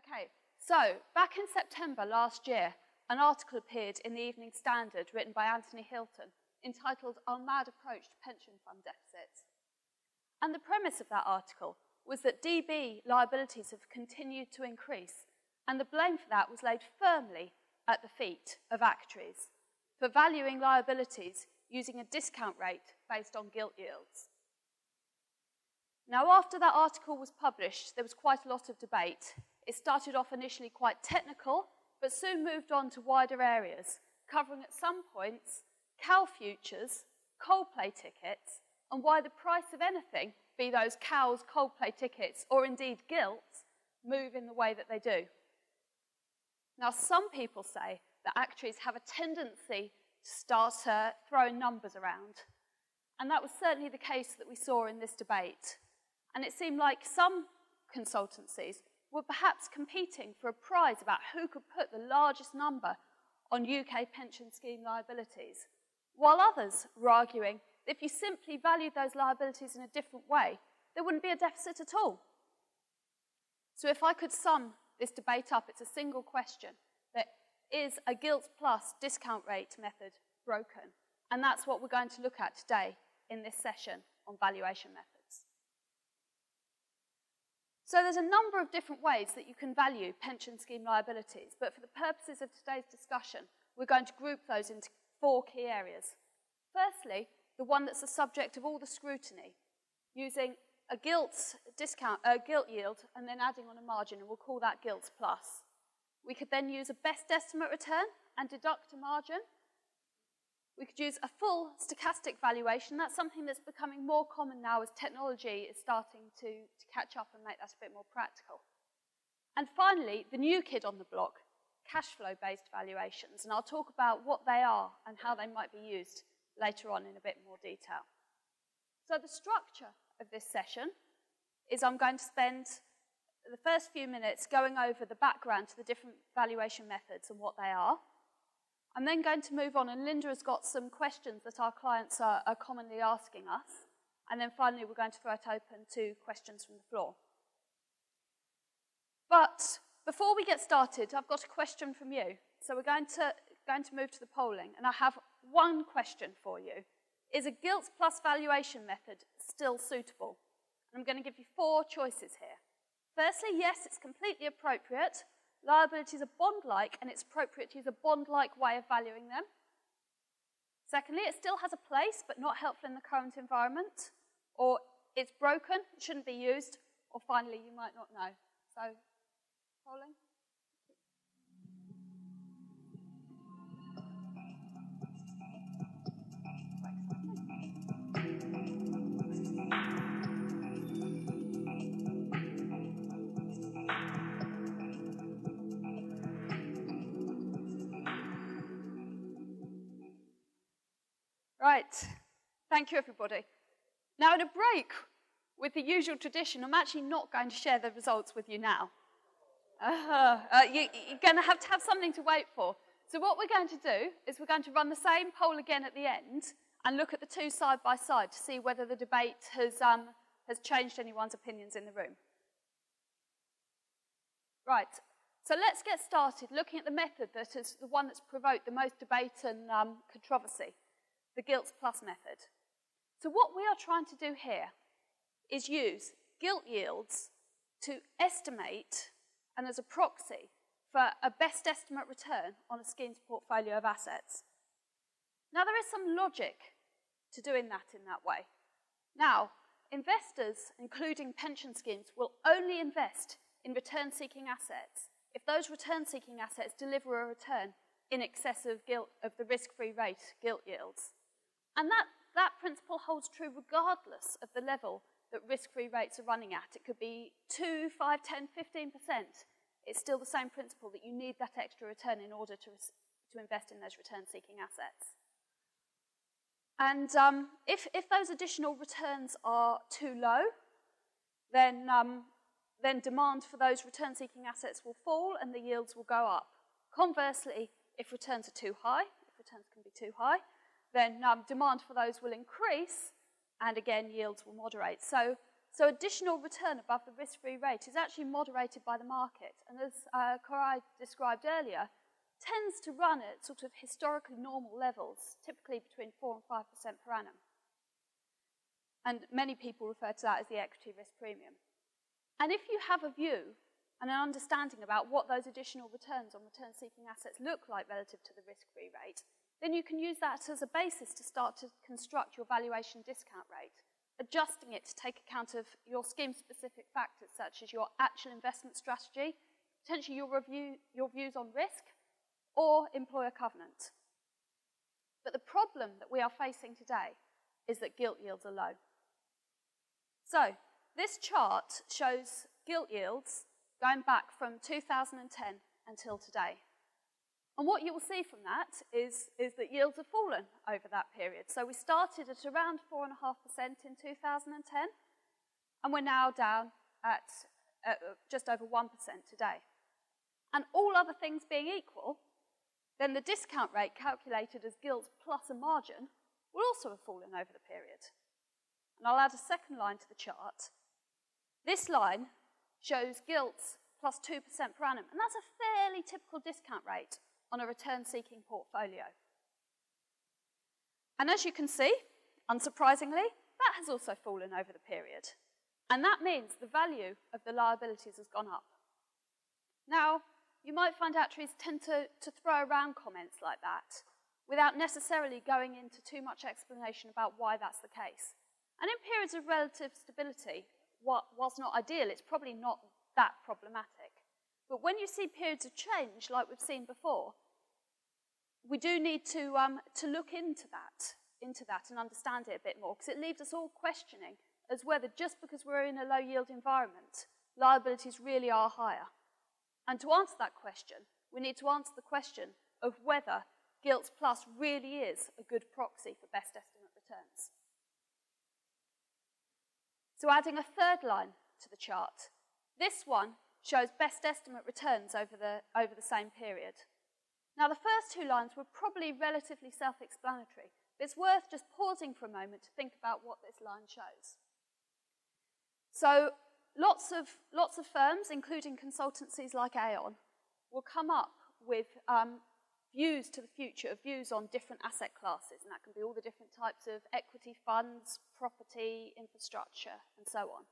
Okay, so back in September last year, an article appeared in the Evening Standard written by Anthony Hilton entitled Our Mad Approach to Pension Fund Deficits. And the premise of that article was that DB liabilities have continued to increase, and the blame for that was laid firmly at the feet of actuaries for valuing liabilities using a discount rate based on gilt yields. Now, after that article was published, there was quite a lot of debate. It started off initially quite technical, but soon moved on to wider areas, covering at some points cow futures, Coldplay tickets, and why the price of anything, be those cows, Coldplay tickets, or indeed gilts, move in the way that they do. Now, some people say that actuaries have a tendency to start throwing numbers around, and that was certainly the case that we saw in this debate. And it seemed like some consultancies were perhaps competing for a prize about who could put the largest number on UK pension scheme liabilities, while others were arguing that if you simply valued those liabilities in a different way, there wouldn't be a deficit at all. So if I could sum this debate up, it's a single question: that is a gilts plus discount rate method broken? And that's what we're going to look at today in this session on valuation methods. So there's a number of different ways that you can value pension scheme liabilities, but for the purposes of today's discussion, we're going to group those into 4 key areas. Firstly, the one that's the subject of all the scrutiny, using a gilt yield and then adding on a margin, and we'll call that gilts plus. We could then use a best estimate return and deduct a margin. We could use a full stochastic valuation. That's something that's becoming more common now as technology is starting to catch up and make that a bit more practical. And finally, the new kid on the block, cash flow-based valuations. And I'll talk about what they are and how they might be used later on in a bit more detail. So the structure of this session is I'm going to spend the first few minutes going over the background to the different valuation methods and what they are. I'm then going to move on, and Linda has got some questions that our clients are commonly asking us. And then finally, we're going to throw it open to questions from the floor. But before we get started, I've got a question from you. So we're going to move to the polling, and I have one question for you. Is a gilts plus valuation method still suitable? And I'm going to give you 4 choices here. Firstly, yes, it's completely appropriate. Liabilities are bond-like, and it's appropriate to use a bond-like way of valuing them. Secondly, it still has a place, but not helpful in the current environment. Or it's broken, it shouldn't be used. Or finally, you might not know. So, polling. Right, thank you everybody. Now in a break with the usual tradition, I'm actually not going to share the results with you now. You're going to have something to wait for. So what we're going to do is we're going to run the same poll again at the end and look at the 2 side by side to see whether the debate has changed anyone's opinions in the room. Right, so let's get started looking at the method that is the one that's provoked the most debate and controversy. The gilts plus method. So what we are trying to do here is use gilt yields to estimate and as a proxy for a best estimate return on a scheme's portfolio of assets. Now there is some logic to doing that in that way. Now, investors, including pension schemes, will only invest in return-seeking assets if those return-seeking assets deliver a return in excess of the risk-free rate gilt yields. And that principle holds true regardless of the level that risk-free rates are running at. It could be 2, 5, 10, 15%. It's still the same principle that you need that extra return in order to invest in those return-seeking assets. And if those additional returns are too low, then demand for those return-seeking assets will fall and the yields will go up. Conversely, if returns are too high, if returns can be too high, then demand for those will increase, and again, yields will moderate. So So additional return above the risk-free rate is actually moderated by the market, and as Koray described earlier, tends to run at sort of historically normal levels, typically between 4 and 5% per annum. And many people refer to that as the equity risk premium. And if you have a view and an understanding about what those additional returns on return-seeking assets look like relative to the risk-free rate, then you can use that as a basis to start to construct your valuation discount rate, adjusting it to take account of your scheme-specific factors such as your actual investment strategy, potentially your views on risk, or employer covenant. But the problem that we are facing today is that gilt yields are low. So this chart shows gilt yields going back from 2010 until today. And what you will see from that is that yields have fallen over that period. So we started at around 4.5% in 2010, and we're now down at just over 1% today. And all other things being equal, then the discount rate calculated as gilts plus a margin will also have fallen over the period. And I'll add a second line to the chart. This line shows gilts plus 2% per annum, and that's a fairly typical discount rate on a return-seeking portfolio. And as you can see, unsurprisingly, that has also fallen over the period. And that means the value of the liabilities has gone up. Now, you might find actuaries tend to throw around comments like that without necessarily going into too much explanation about why that's the case. And in periods of relative stability, whilst not ideal, it's probably not that problematic. But when you see periods of change, like we've seen before, we do need to look into that and understand it a bit more, because it leaves us all questioning as whether just because we're in a low-yield environment, liabilities really are higher. And to answer that question, we need to answer the question of whether Gilts Plus really is a good proxy for best estimate returns. So adding a third line to the chart, this one shows best estimate returns over the same period. Now, the first two lines were probably relatively self-explanatory, but it's worth just pausing for a moment to think about what this line shows. So lots of firms, including consultancies like Aon, will come up with views to the future, views on different asset classes, and that can be all the different types of equity funds, property, infrastructure, and so on.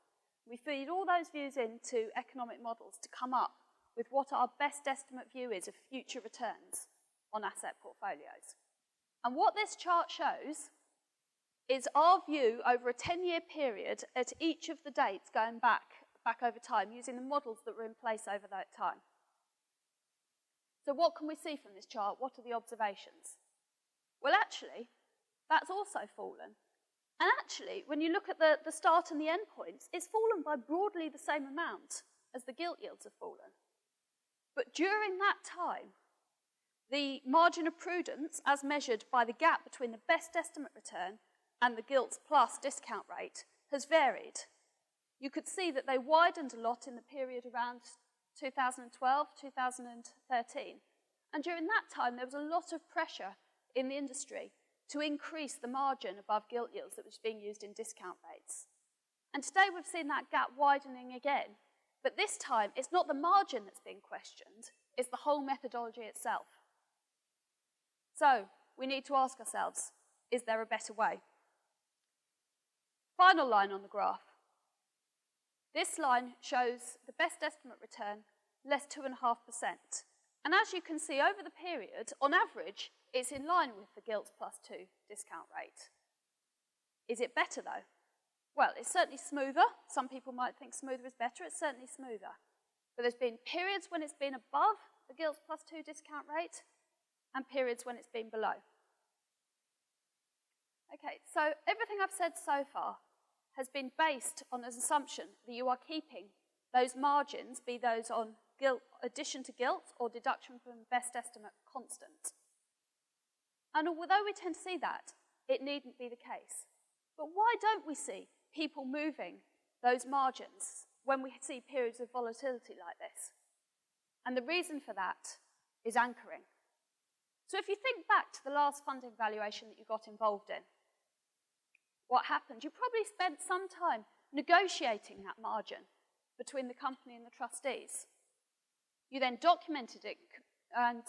We feed all those views into economic models to come up with what our best estimate view is of future returns on asset portfolios. And what this chart shows is our view over a 10-year period at each of the dates going back over time, using the models that were in place over that time. So what can we see from this chart? What are the observations? Well, actually, that's also fallen. And actually, when you look at the start and the end points, it's fallen by broadly the same amount as the gilt yields have fallen. But during that time, the margin of prudence, as measured by the gap between the best estimate return and the gilts plus discount rate, has varied. You could see that they widened a lot in the period around 2012, 2013. And during that time, there was a lot of pressure in the industry to increase the margin above gilt yields that was being used in discount rates. And today we've seen that gap widening again. But this time, it's not the margin that's being questioned, it's the whole methodology itself. So we need to ask ourselves, is there a better way? Final line on the graph. This line shows the best estimate return less 2.5%. And as you can see over the period, on average, it's in line with the gilts plus 2 discount rate. Is it better though? Well, it's certainly smoother. Some people might think smoother is better. It's certainly smoother. But there's been periods when it's been above the gilts plus 2 discount rate and periods when it's been below. Okay, so everything I've said so far has been based on an assumption that you are keeping those margins, be those on addition to gilt or deduction from best estimate, constant. And although we tend to see that, it needn't be the case. But why don't we see people moving those margins when we see periods of volatility like this? And the reason for that is anchoring. So if you think back to the last funding valuation that you got involved in, what happened? You probably spent some time negotiating that margin between the company and the trustees. You then documented it and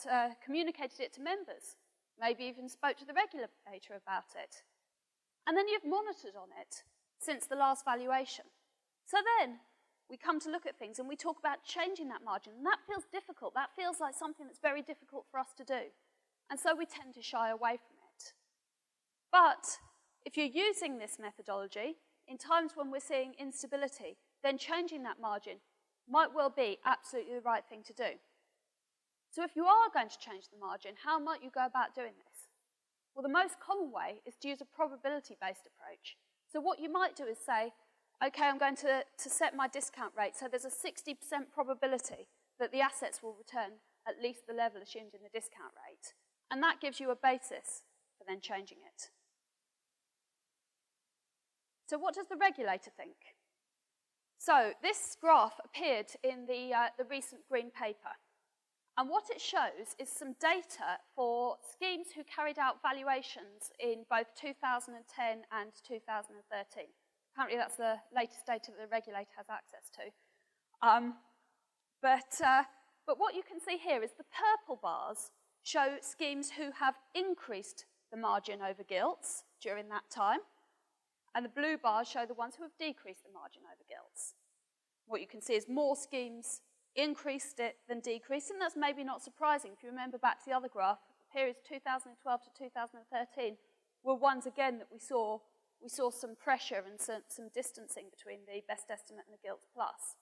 communicated it to members, maybe even spoke to the regulator about it. And then you've monitored on it since the last valuation. So then we come to look at things and we talk about changing that margin, and that feels difficult. That feels like something that's very difficult for us to do. And so we tend to shy away from it. But if you're using this methodology, in times when we're seeing instability, then changing that margin might well be absolutely the right thing to do. So if you are going to change the margin, how might you go about doing this? Well, the most common way is to use a probability-based approach. So what you might do is say, okay, I'm going to set my discount rate, so there's a 60% probability that the assets will return at least the level assumed in the discount rate. And that gives you a basis for then changing it. So what does the regulator think? So this graph appeared in the recent green paper. And what it shows is some data for schemes who carried out valuations in both 2010 and 2013. Apparently that's the latest data that the regulator has access to. But what you can see here is the purple bars show schemes who have increased the margin over gilts during that time, and the blue bars show the ones who have decreased the margin over gilts. What you can see is more schemes increased it than decreased, and that's maybe not surprising. If you remember back to the other graph, the periods 2012 to 2013 were ones again that we saw some pressure and some distancing between the best estimate and the Gilts plus.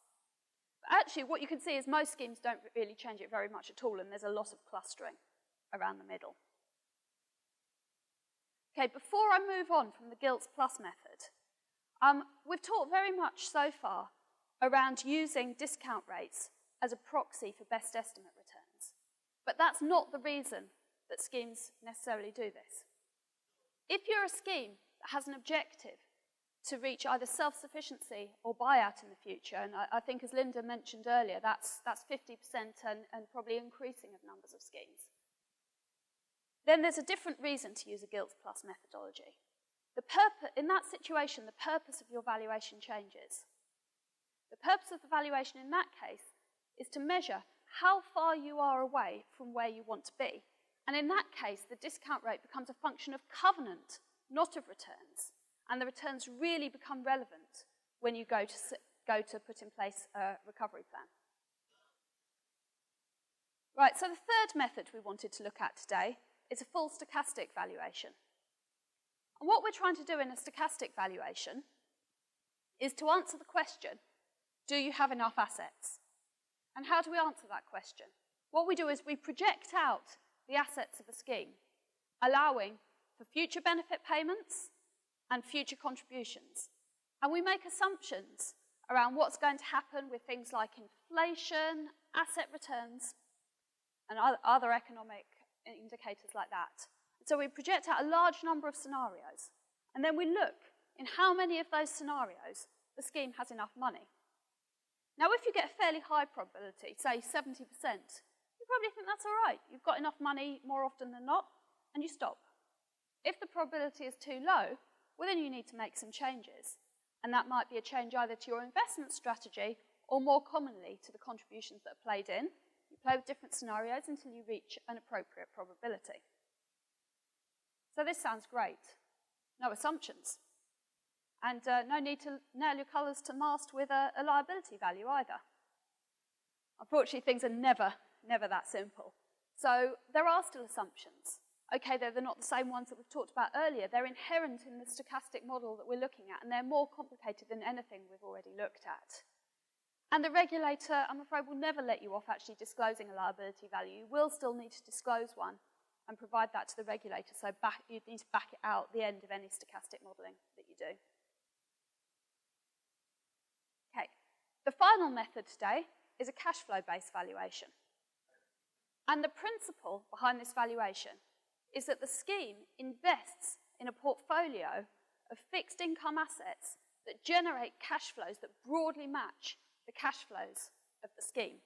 But actually what you can see is most schemes don't really change it very much at all, and there's a lot of clustering around the middle. Okay, before I move on from the Gilts plus method, we've talked very much so far around using discount rates as a proxy for best estimate returns. But that's not the reason that schemes necessarily do this. If you're a scheme that has an objective to reach either self-sufficiency or buyout in the future, and I think as Linda mentioned earlier, that's 50% and probably increasing of numbers of schemes, then there's a different reason to use a Gilts plus methodology. In that situation, the purpose of your valuation changes. The purpose of the valuation in that case is to measure how far you are away from where you want to be. And in that case, the discount rate becomes a function of covenant, not of returns. And the returns really become relevant when you go to put in place a recovery plan. Right, so the third method we wanted to look at today is a full stochastic valuation. And what we're trying to do in a stochastic valuation is to answer the question, do you have enough assets? And how do we answer that question? What we do is we project out the assets of a scheme, allowing for future benefit payments and future contributions. And we make assumptions around what's going to happen with things like inflation, asset returns, and other economic indicators like that. So we project out a large number of scenarios, and then we look in how many of those scenarios the scheme has enough money. Now, if you get a fairly high probability, say 70%, you probably think that's all right. You've got enough money more often than not, and you stop. If the probability is too low, well, then you need to make some changes. And that might be a change either to your investment strategy or more commonly to the contributions that are played in. You play with different scenarios until you reach an appropriate probability. So this sounds great. No assumptions. And no need to nail your colours to mast with a liability value either. Unfortunately, things are never that simple. So there are still assumptions. Okay, they're not the same ones that we've talked about earlier. They're inherent in the stochastic model that we're looking at, and they're more complicated than anything we've already looked at. And the regulator, I'm afraid, will never let you off actually disclosing a liability value. You will still need to disclose one and provide that to the regulator, so you need to back it out at the end of any stochastic modelling that you do. Okay, the final method today is a cash flow-based valuation. And the principle behind this valuation is that the scheme invests in a portfolio of fixed income assets that generate cash flows that broadly match the cash flows of the scheme.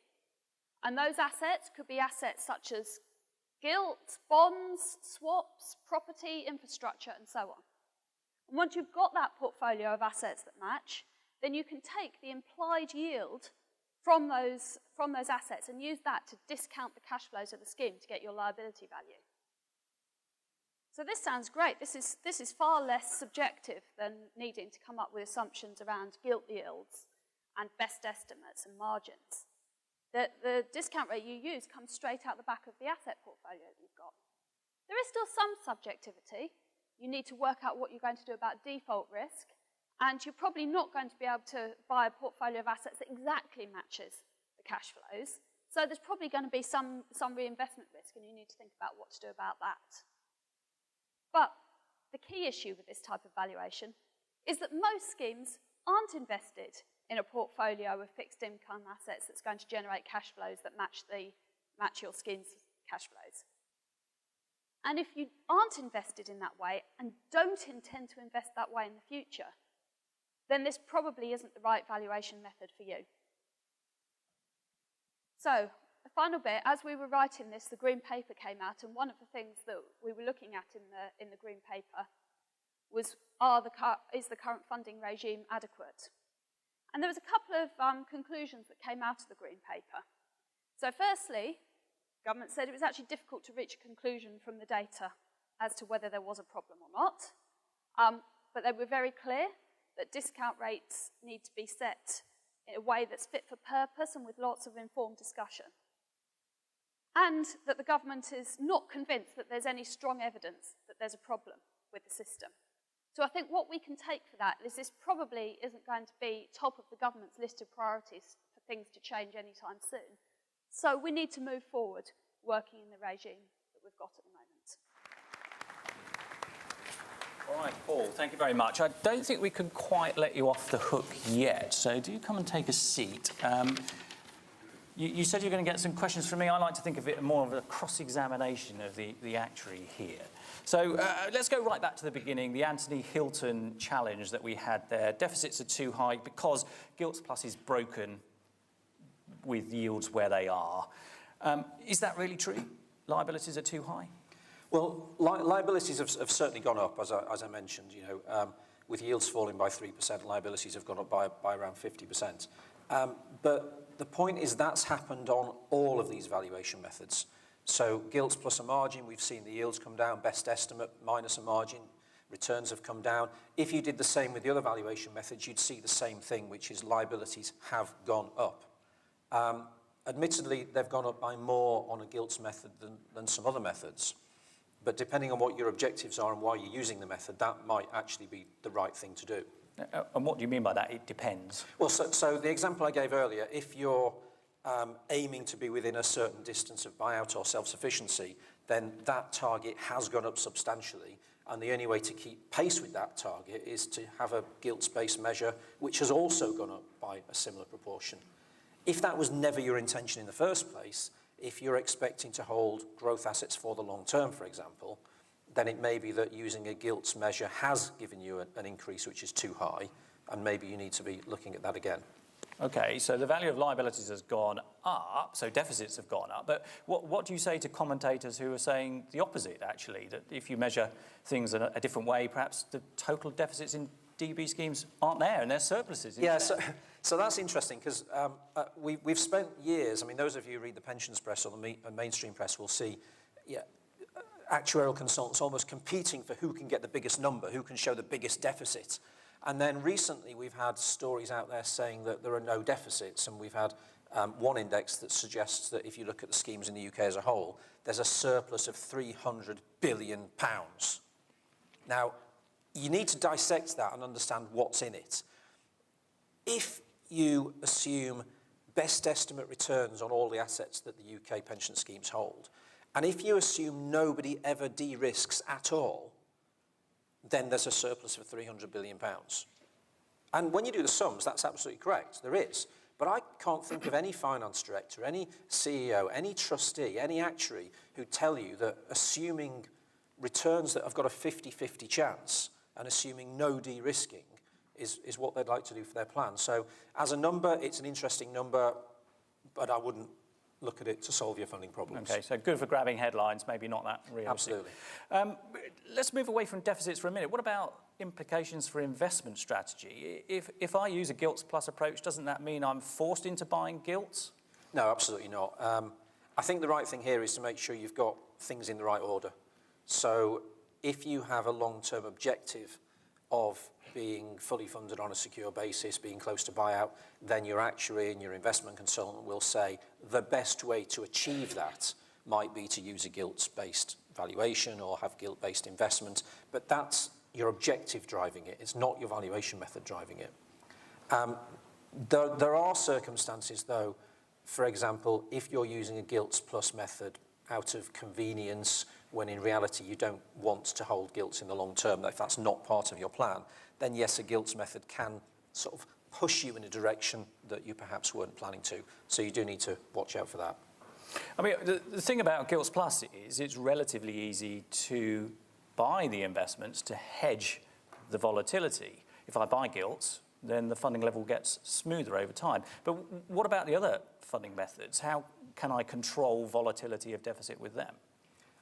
And those assets could be assets such as gilts, bonds, swaps, property, infrastructure, and so on. And once you've got that portfolio of assets that match, then you can take the implied yield from those assets and use that to discount the cash flows of the scheme to get your liability value. So this sounds great. This is far less subjective than needing to come up with assumptions around gilt yields and best estimates and margins. The discount rate you use comes straight out the back of the asset portfolio that you've got. There is still some subjectivity. You need to work out what you're going to do about default risk, and you're probably not going to be able to buy a portfolio of assets that exactly matches the cash flows. So there's probably going to be some reinvestment risk, and you need to think about what to do about that. But the key issue with this type of valuation is that most schemes aren't invested in a portfolio of fixed income assets that's going to generate cash flows that match your scheme's cash flows. And if you aren't invested in that way and don't intend to invest that way in the future, then this probably isn't the right valuation method for you. So, the final bit, as we were writing this, the green paper came out, and one of the things that we were looking at in the green paper was, is the current funding regime adequate? And there was a couple of conclusions that came out of the green paper. So firstly, government said it was actually difficult to reach a conclusion from the data as to whether there was a problem or not. But they were very clear that discount rates need to be set in a way that's fit for purpose and with lots of informed discussion. And that the government is not convinced that there's any strong evidence that there's a problem with the system. So I think what we can take for that is this probably isn't going to be top of the government's list of priorities for things to change anytime soon. So we need to move forward working in the regime that we've got at the moment. All right, Paul, thank you very much. I don't think we can quite let you off the hook yet, so do come and take a seat. You said you're going to get some questions from me. I like to think of it more of a cross-examination of the actuary here. So let's go right back to the beginning, the Anthony Hilton challenge that we had there. Deficits are too high because Gilts Plus is broken with yields where they are. Is that really true? Liabilities are too high? Well, liabilities have certainly gone up, as I mentioned. You know, with yields falling by 3%, liabilities have gone up by around 50%. But the point is that's happened on all of these valuation methods. So gilts plus a margin, we've seen the yields come down, best estimate minus a margin, returns have come down. If you did the same with the other valuation methods, you'd see the same thing, which is liabilities have gone up. Admittedly, they've gone up by more on a gilts method than some other methods. But depending on what your objectives are and why you're using the method, that might actually be the right thing to do. And what do you mean by that? It depends. Well, so the example I gave earlier, if you're aiming to be within a certain distance of buyout or self-sufficiency, then that target has gone up substantially. And the only way to keep pace with that target is to have a gilts-based measure, which has also gone up by a similar proportion. If that was never your intention in the first place, if you're expecting to hold growth assets for the long term, for example, then it may be that using a gilts measure has given you an increase which is too high, and maybe you need to be looking at that again. Okay, so the value of liabilities has gone up, so deficits have gone up. But what do you say to commentators who are saying the opposite, actually, that if you measure things in a different way, perhaps the total deficits in DB schemes aren't there and they're surpluses instead? Yeah, so that's interesting because we've spent years, I mean, those of you who read the pensions press or the mainstream press will see actuarial consultants almost competing for who can get the biggest number, who can show the biggest deficit. And then recently we've had stories out there saying that there are no deficits, and we've had one index that suggests that if you look at the schemes in the UK as a whole, there's a surplus of £300 billion. Now, you need to dissect that and understand what's in it. If you assume best estimate returns on all the assets that the UK pension schemes hold, and if you assume nobody ever de-risks at all, then there's a surplus of £300 billion. And when you do the sums, that's absolutely correct, there is. But I can't think of any finance director, any CEO, any trustee, any actuary who tell you that assuming returns that have got a 50-50 chance and assuming no de-risking is what they'd like to do for their plan. So as a number, it's an interesting number, but I wouldn't look at it to solve your funding problems. Okay, so good for grabbing headlines, maybe not that realistic. Absolutely. Let's move away from deficits for a minute. What about implications for investment strategy? If I use a Gilts plus approach, doesn't that mean I'm forced into buying Gilts? No, absolutely not. I think the right thing here is to make sure you've got things in the right order. So if you have a long-term objective of being fully funded on a secure basis, being close to buyout, then your actuary and your investment consultant will say the best way to achieve that might be to use a Gilts-based valuation or have Gilt-based investment, but that's your objective driving it. It's not your valuation method driving it. There are circumstances, though, for example, if you're using a Gilts plus method out of convenience, when in reality you don't want to hold Gilts in the long term, if that's not part of your plan, then yes, a Gilts method can sort of push you in a direction that you perhaps weren't planning to. So you do need to watch out for that. I mean, the thing about Gilts Plus is it's relatively easy to buy the investments to hedge the volatility. If I buy Gilts, then the funding level gets smoother over time. But what about the other funding methods? How can I control volatility of deficit with them?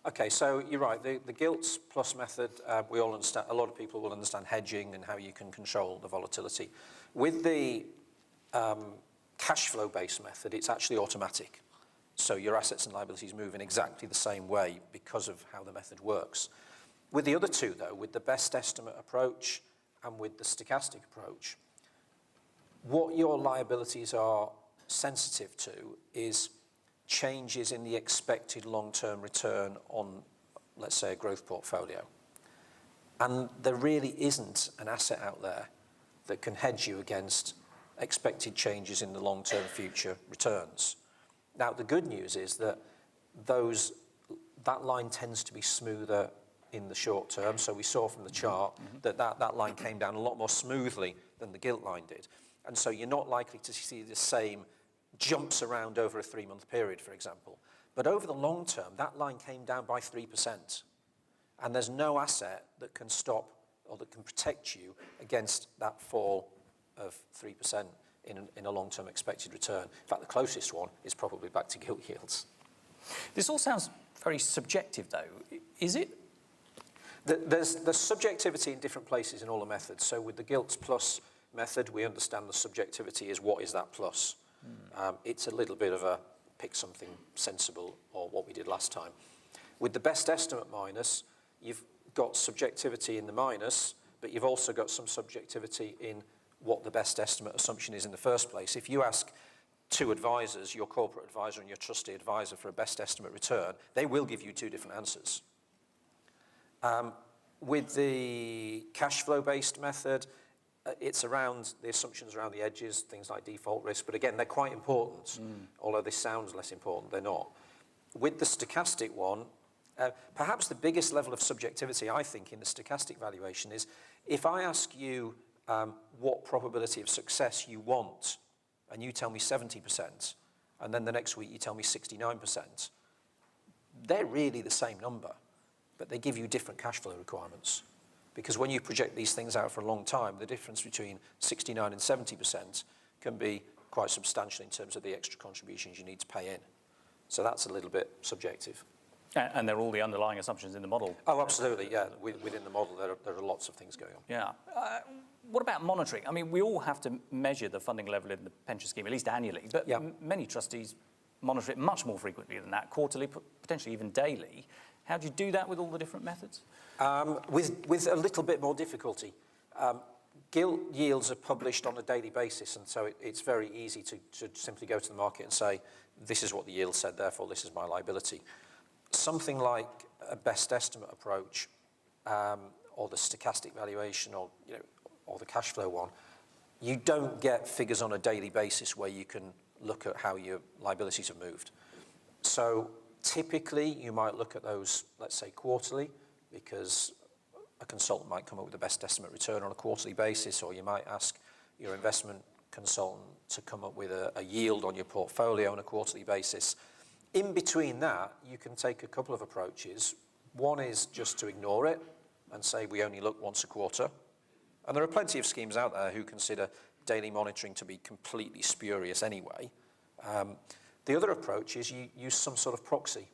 Okay, so you're right. The Gilts plus method, we all understand. A lot of people will understand hedging and how you can control the volatility. With the cash flow-based method, it's actually automatic. So your assets and liabilities move in exactly the same way because of how the method works. With the other two, though, with the best estimate approach and with the stochastic approach, what your liabilities are sensitive to is changes in the expected long-term return on, let's say, a growth portfolio. And there really isn't an asset out there that can hedge you against expected changes in the long-term future returns. Now, the good news is that that line tends to be smoother in the short term. So we saw from the chart that line came down a lot more smoothly than the gilt line did. And so you're not likely to see the same jumps around over a 3-month period, for example. But over the long term, that line came down by 3%. And there's no asset that can stop or that can protect you against that fall of 3% in a long-term expected return. In fact, the closest one is probably back to gilt yields. This all sounds very subjective, though. Is it? There's subjectivity in different places in all the methods. So with the Gilts plus method, we understand the subjectivity is what is that plus. It's a little bit of a pick something sensible or what we did last time. With the best estimate minus, you've got subjectivity in the minus, but you've also got some subjectivity in what the best estimate assumption is in the first place. If you ask two advisors, your corporate advisor and your trustee advisor, for a best estimate return, they will give you two different answers. With the cash flow based method, it's around the assumptions around the edges, things like default risk, but again, they're quite important. Although this sounds less important, they're not. With the stochastic one, perhaps the biggest level of subjectivity, I think, in the stochastic valuation is if I ask you what probability of success you want, and you tell me 70%, and then the next week you tell me 69%, they're really the same number, but they give you different cash flow requirements. Because when you project these things out for a long time, the difference between 69 and 70% can be quite substantial in terms of the extra contributions you need to pay in. So that's a little bit subjective. And they're all the underlying assumptions in the model. Oh, absolutely, yeah. Within the model, there are lots of things going on. Yeah. What about monitoring? I mean, we all have to measure the funding level in the pension scheme, at least annually, but many trustees monitor it much more frequently than that, quarterly, potentially even daily. How do you do that with all the different methods? With a little bit more difficulty. Gilt yields are published on a daily basis, and so it's very easy to simply go to the market and say, this is what the yield said, therefore this is my liability. Something like a best estimate approach, or the stochastic valuation, or the cash flow one, you don't get figures on a daily basis where you can look at how your liabilities have moved. So typically, you might look at those, let's say, quarterly, because a consultant might come up with the best estimate return on a quarterly basis, or you might ask your investment consultant to come up with a yield on your portfolio on a quarterly basis. In between that, you can take a couple of approaches. One is just to ignore it and say we only look once a quarter. And there are plenty of schemes out there who consider daily monitoring to be completely spurious anyway. The other approach is you use some sort of proxy.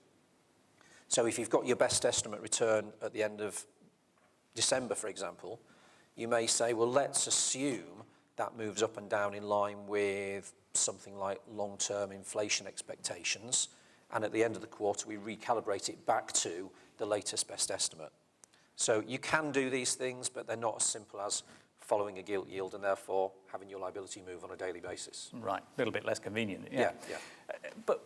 So if you've got your best estimate return at the end of December, for example, you may say, well, let's assume that moves up and down in line with something like long-term inflation expectations, and at the end of the quarter, we recalibrate it back to the latest best estimate. So you can do these things, but they're not as simple as following a gilt yield and therefore having your liability move on a daily basis. Right, a little bit less convenient. Yeah. But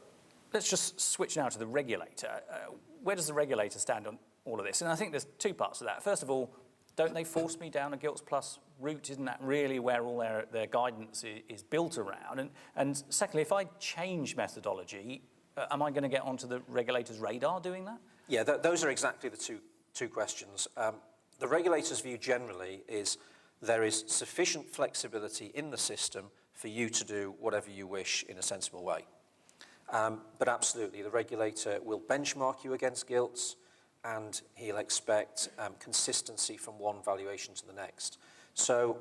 let's just switch now to the regulator. Where does the regulator stand on all of this? And I think there's two parts to that. First of all, don't they force me down a Gilts Plus route? Isn't that really where all their guidance is built around? And secondly, if I change methodology, am I going to get onto the regulator's radar doing that? Yeah, those are exactly the two questions. The regulator's view generally is there is sufficient flexibility in the system for you to do whatever you wish in a sensible way. But absolutely, the regulator will benchmark you against gilts, and he'll expect consistency from one valuation to the next. So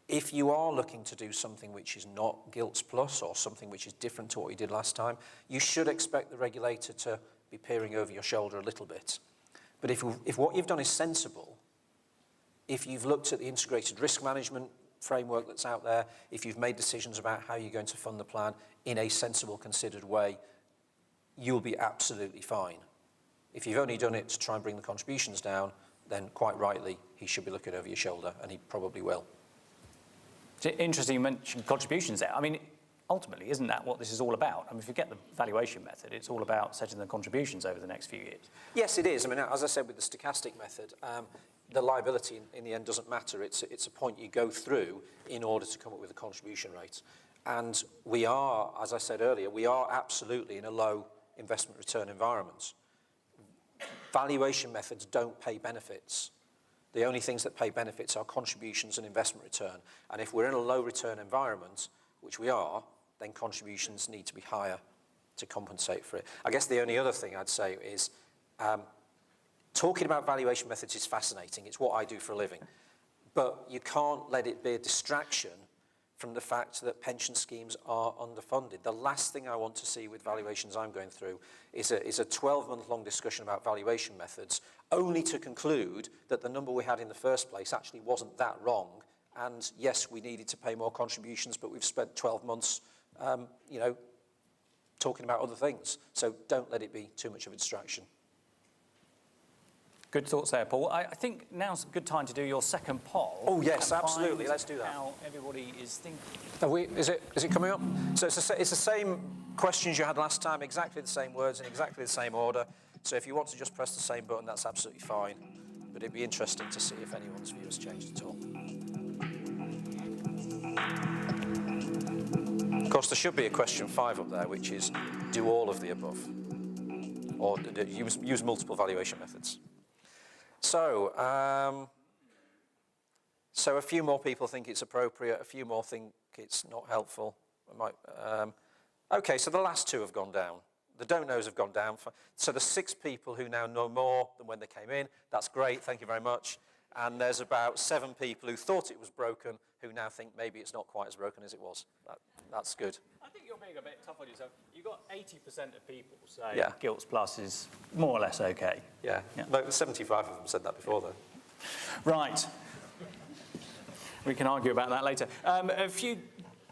if you are looking to do something which is not Gilts Plus or something which is different to what you did last time, you should expect the regulator to be peering over your shoulder a little bit. But if what you've done is sensible, if you've looked at the integrated risk management framework that's out there, if you've made decisions about how you're going to fund the plan in a sensible, considered way, you'll be absolutely fine. If you've only done it to try and bring the contributions down, then quite rightly, he should be looking over your shoulder, and he probably will. It's interesting you mentioned contributions there. I mean, ultimately, isn't that what this is all about? I mean, if you get the valuation method, it's all about setting the contributions over the next few years. Yes, it is. I mean, as I said with the stochastic method, the liability in the end doesn't matter. It's a point you go through in order to come up with a contribution rate. And we are, as I said earlier, we are absolutely in a low investment return environment. Valuation methods don't pay benefits. The only things that pay benefits are contributions and investment return. And if we're in a low return environment, which we are, then contributions need to be higher to compensate for it. I guess the only other thing I'd say is talking about valuation methods is fascinating. It's what I do for a living. But you can't let it be a distraction from the fact that pension schemes are underfunded. The last thing I want to see with valuations I'm going through is a 12-month-long discussion about valuation methods, only to conclude that the number we had in the first place actually wasn't that wrong. And yes, we needed to pay more contributions, but we've spent 12 months, talking about other things. So don't let it be too much of a distraction. Good thoughts there, Paul. I think now's a good time to do your second poll. Oh, yes, absolutely. Let's do that. How everybody is thinking. Is it coming up? So it's the same questions you had last time, exactly the same words in exactly the same order. So if you want to just press the same button, that's absolutely fine. But it'd be interesting to see if anyone's view has changed at all. Of course, there should be a question 5 up there, which is, do all of the above? Or use multiple valuation methods. So a few more people think it's appropriate, a few more think it's not helpful. Okay, so the last 2 have gone down. The don't knows have gone down. So there's 6 people who now know more than when they came in. That's great, thank you very much. And there's about 7 people who thought it was broken, who now think maybe it's not quite as broken as it was. That's good. I think you're being a bit tough on yourself. You've got 80% of people say Gilts Plus is more or less okay. Yeah. But 75 of them said that before, though. Right. We can argue about that later. A few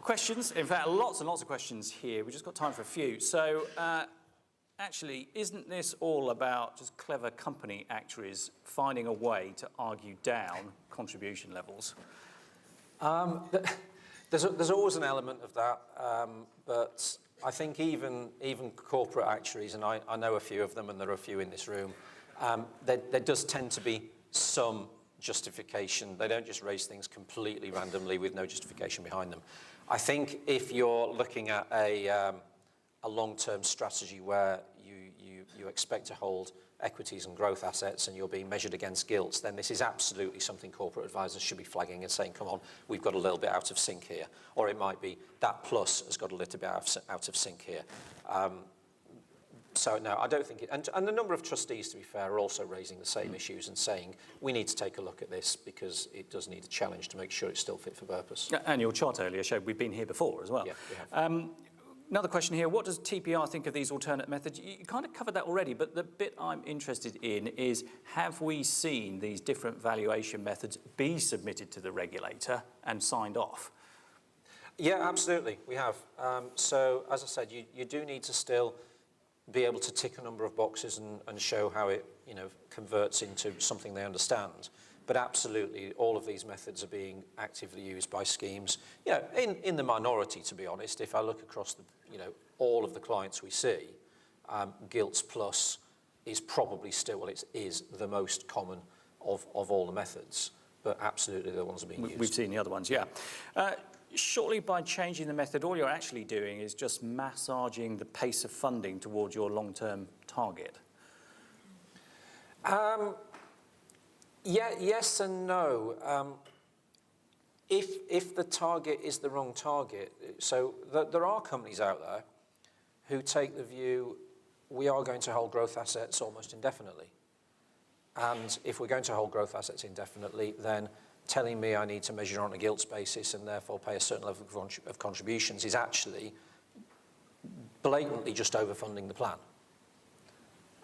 questions. In fact, lots and lots of questions here. We've just got time for a few. So, actually, isn't this all about just clever company actuaries finding a way to argue down contribution levels? There's always an element of that, but I think even corporate actuaries, and I know a few of them, and there are a few in this room, there does tend to be some justification. They don't just raise things completely randomly with no justification behind them. I think if you're looking at a long-term strategy where you expect to hold equities and growth assets and you're being measured against gilts, then this is absolutely something corporate advisors should be flagging and saying, come on, we've got a little bit out of sync here. Or it might be that plus has got a little bit out of sync here. So no, I don't think it, and the number of trustees, to be fair, are also raising the same issues and saying, we need to take a look at this because it does need a challenge to make sure it's still fit for purpose. And your chart earlier showed we've been here before as well. Yeah, we have. Another question here, what does TPR think of these alternate methods? You kind of covered that already, but the bit I'm interested in is, have we seen these different valuation methods be submitted to the regulator and signed off? Yeah, absolutely, we have. So, as I said, you do need to still be able to tick a number of boxes and show how it, converts into something they understand. But absolutely, all of these methods are being actively used by schemes. In the minority, to be honest. If I look across the, all of the clients we see, Gilts Plus is probably still, well, it is the most common of all the methods. But absolutely, the ones are being used. We've seen the other ones, yeah. Surely by changing the method, all you're actually doing is just massaging the pace of funding towards your long-term target. Yes and no. If the target is the wrong target, so there are companies out there who take the view, we are going to hold growth assets almost indefinitely. And if we're going to hold growth assets indefinitely, then telling me I need to measure on a Gilts basis and therefore pay a certain level of contributions is actually blatantly just overfunding the plan.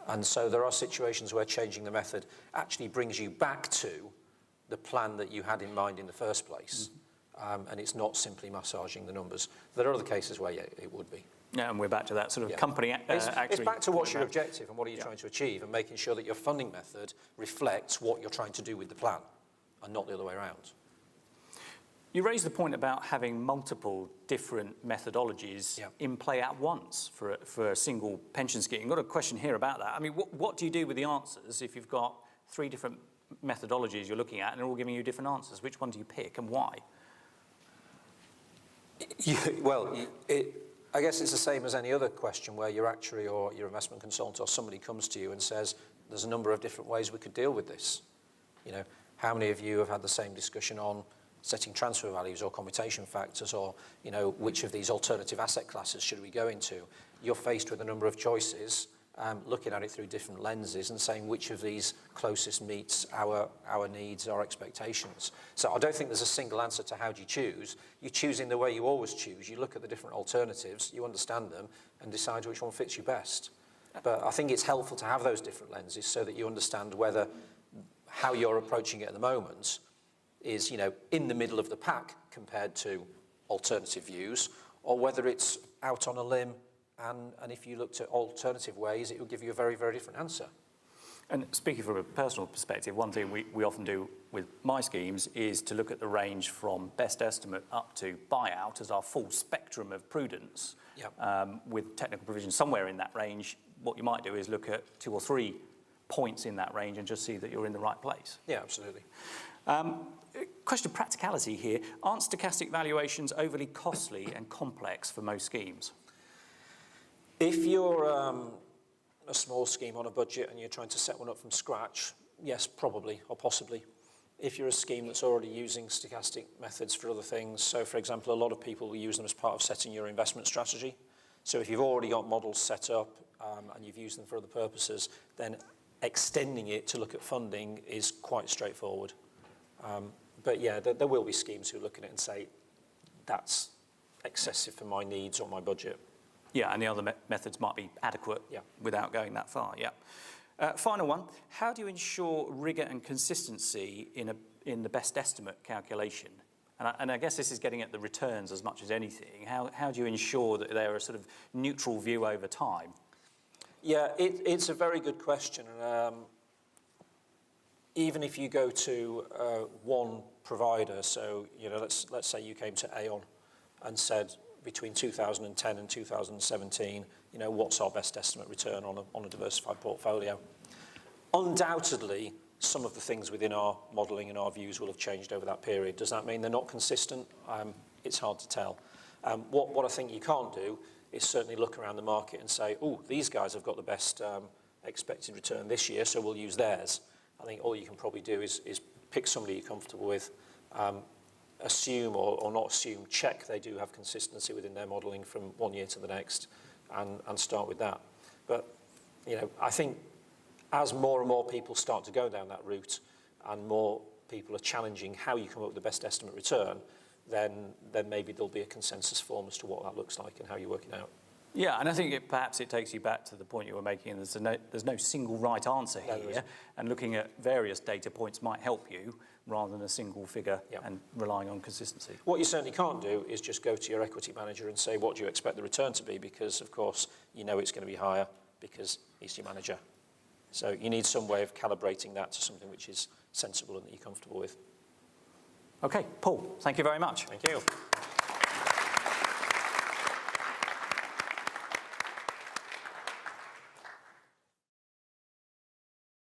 And so there are situations where changing the method actually brings you back to the plan that you had in mind in the first place. And it's not simply massaging the numbers. There are other cases where, yeah, it would be. Yeah, and we're back to that sort of company It's back to what's your objective and what are you trying to achieve, and making sure that your funding method reflects what you're trying to do with the plan and not the other way around. You raised the point about having multiple different methodologies in play at once for a single pension scheme. I've got a question here about that. I mean, what do you do with the answers if you've got 3 different methodologies you're looking at and they're all giving you different answers? Which one do you pick and why? I guess it's the same as any other question where your actuary or your investment consultant or somebody comes to you and says, there's a number of different ways we could deal with this. How many of you have had the same discussion on setting transfer values or commutation factors, or which of these alternative asset classes should we go into? You're faced with a number of choices, looking at it through different lenses and saying which of these closest meets our needs, our expectations. So I don't think there's a single answer to how do you choose. You choose in the way you always choose. You look at the different alternatives, you understand them, and decide which one fits you best. But I think it's helpful to have those different lenses so that you understand whether how you're approaching it at the moment is, in the middle of the pack compared to alternative views, or whether it's out on a limb, and if you looked at alternative ways, it will give you a very, very different answer. And speaking from a personal perspective, one thing we often do with my schemes is to look at the range from best estimate up to buyout as our full spectrum of prudence, with technical provision somewhere in that range. What you might do is look at 2 or 3 points in that range and just see that you're in the right place. Yeah, absolutely. Question of practicality here. Aren't stochastic valuations overly costly and complex for most schemes? If you're a small scheme on a budget and you're trying to set one up from scratch, yes, probably or possibly. If you're a scheme that's already using stochastic methods for other things, so for example, a lot of people will use them as part of setting your investment strategy. So if you've already got models set up and you've used them for other purposes, then extending it to look at funding is quite straightforward. But yeah, there will be schemes who look at it and say, that's excessive for my needs or my budget. Yeah, and the other methods might be adequate without going that far, final one, how do you ensure rigour and consistency in the best estimate calculation? And I guess this is getting at the returns as much as anything. How do you ensure that they're a sort of neutral view over time? Yeah, it's a very good question. Even if you go to one provider, so let's say you came to Aon and said between 2010 and 2017, what's our best estimate return on a diversified portfolio? Undoubtedly, some of the things within our modelling and our views will have changed over that period. Does that mean they're not consistent? It's hard to tell. What I think you can't do is certainly look around the market and say, oh, these guys have got the best expected return this year, so we'll use theirs. I think all you can probably do is pick somebody you're comfortable with, assume or not assume, check they do have consistency within their modelling from one year to the next, and start with that. But, I think as more and more people start to go down that route and more people are challenging how you come up with the best estimate return, then maybe there'll be a consensus form as to what that looks like and how you work it out. Yeah, and I think perhaps it takes you back to the point you were making. There's no single right answer here, and looking at various data points might help you rather than a single figure and relying on consistency. What you certainly can't do is just go to your equity manager and say, what do you expect the return to be? Because, of course, you know it's going to be higher because he's your manager. So you need some way of calibrating that to something which is sensible and that you're comfortable with. Okay, Paul, thank you very much. Thank you.